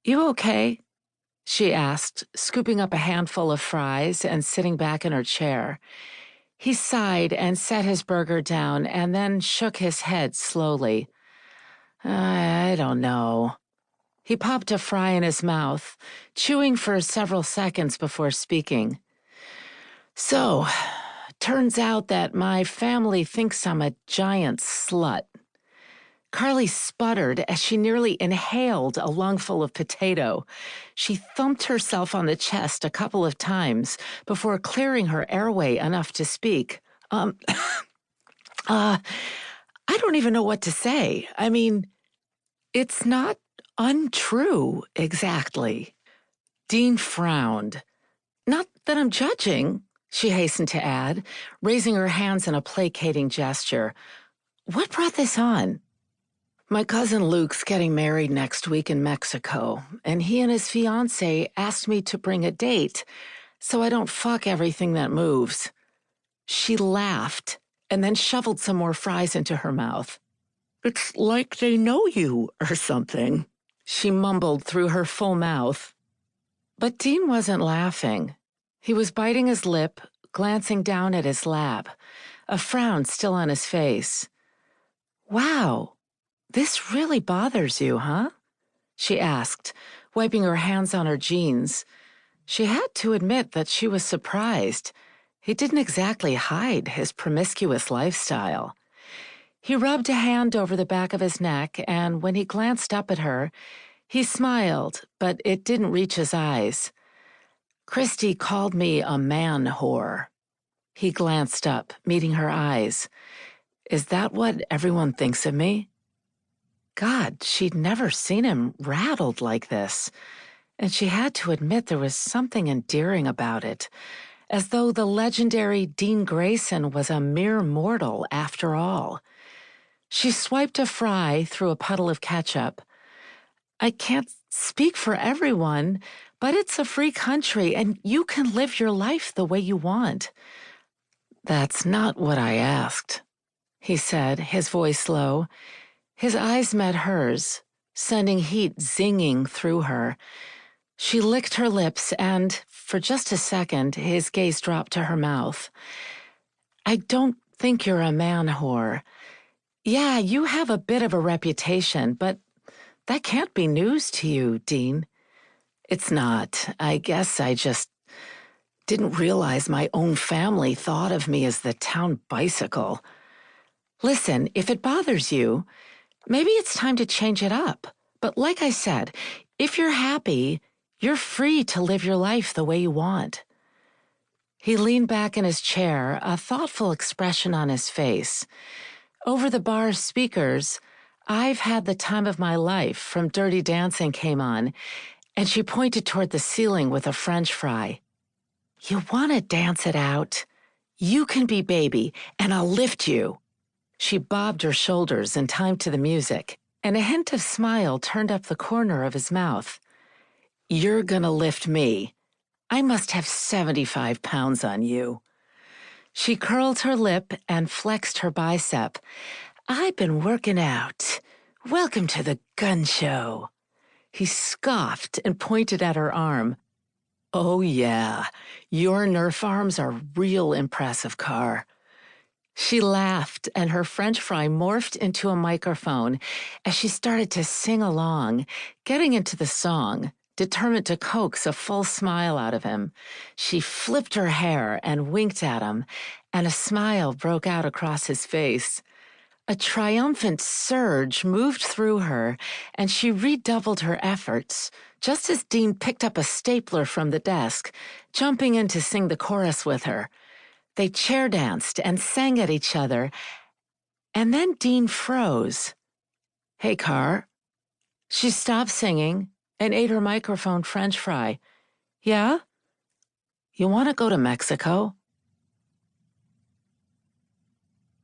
You okay? She asked, scooping up a handful of fries and sitting back in her chair. He sighed and set his burger down and then shook his head slowly. I don't know. He popped a fry in his mouth, chewing for several seconds before speaking. So, turns out that my family thinks I'm a giant slut. Carly sputtered as she nearly inhaled a lungful of potato. She thumped herself on the chest a couple of times before clearing her airway enough to speak. I don't even know what to say. I mean, it's not untrue, exactly. Dean frowned. Not that I'm judging, she hastened to add, raising her hands in a placating gesture. What brought this on? My cousin Luke's getting married next week in Mexico, and he and his fiancée asked me to bring a date so I don't fuck everything that moves. She laughed and then shoveled some more fries into her mouth. It's like they know you or something, she mumbled through her full mouth. But Dean wasn't laughing. He was biting his lip, glancing down at his lap, a frown still on his face. Wow. This really bothers you, huh? She asked, wiping her hands on her jeans. She had to admit that she was surprised. He didn't exactly hide his promiscuous lifestyle. He rubbed a hand over the back of his neck, and when he glanced up at her, he smiled, but it didn't reach his eyes. Christy called me a manwhore. He glanced up, meeting her eyes. Is that what everyone thinks of me? God, she'd never seen him rattled like this, and she had to admit there was something endearing about it, as though the legendary Dean Grayson was a mere mortal after all. She swiped a fry through a puddle of ketchup. I can't speak for everyone, but it's a free country, and you can live your life the way you want. That's not what I asked, he said, his voice low. His eyes met hers, sending heat zinging through her. She licked her lips and, for just a second, his gaze dropped to her mouth. I don't think you're a man-whore. Yeah, you have a bit of a reputation, but that can't be news to you, Dean. It's not. I guess I just didn't realize my own family thought of me as the town bicycle. Listen, if it bothers you, maybe it's time to change it up. But like I said, if you're happy, you're free to live your life the way you want. He leaned back in his chair, a thoughtful expression on his face. Over the bar's speakers, I've Had the Time of My Life from Dirty Dancing came on, and she pointed toward the ceiling with a French fry. You want to dance it out? You can be baby, and I'll lift you. She bobbed her shoulders in time to the music, and a hint of smile turned up the corner of his mouth. You're gonna lift me. I must have 75 pounds on you. She curled her lip and flexed her bicep. I've been working out. Welcome to the gun show. He scoffed and pointed at her arm. Oh yeah, your Nerf arms are real impressive, Car. She laughed, and her French fry morphed into a microphone as she started to sing along, getting into the song, determined to coax a full smile out of him. She flipped her hair and winked at him, and a smile broke out across his face. A triumphant surge moved through her, and she redoubled her efforts, just as Dean picked up a stapler from the desk, jumping in to sing the chorus with her. They chair danced and sang at each other, and then Dean froze. Hey, Car. She stopped singing and ate her microphone French fry. Yeah? You want to go to Mexico?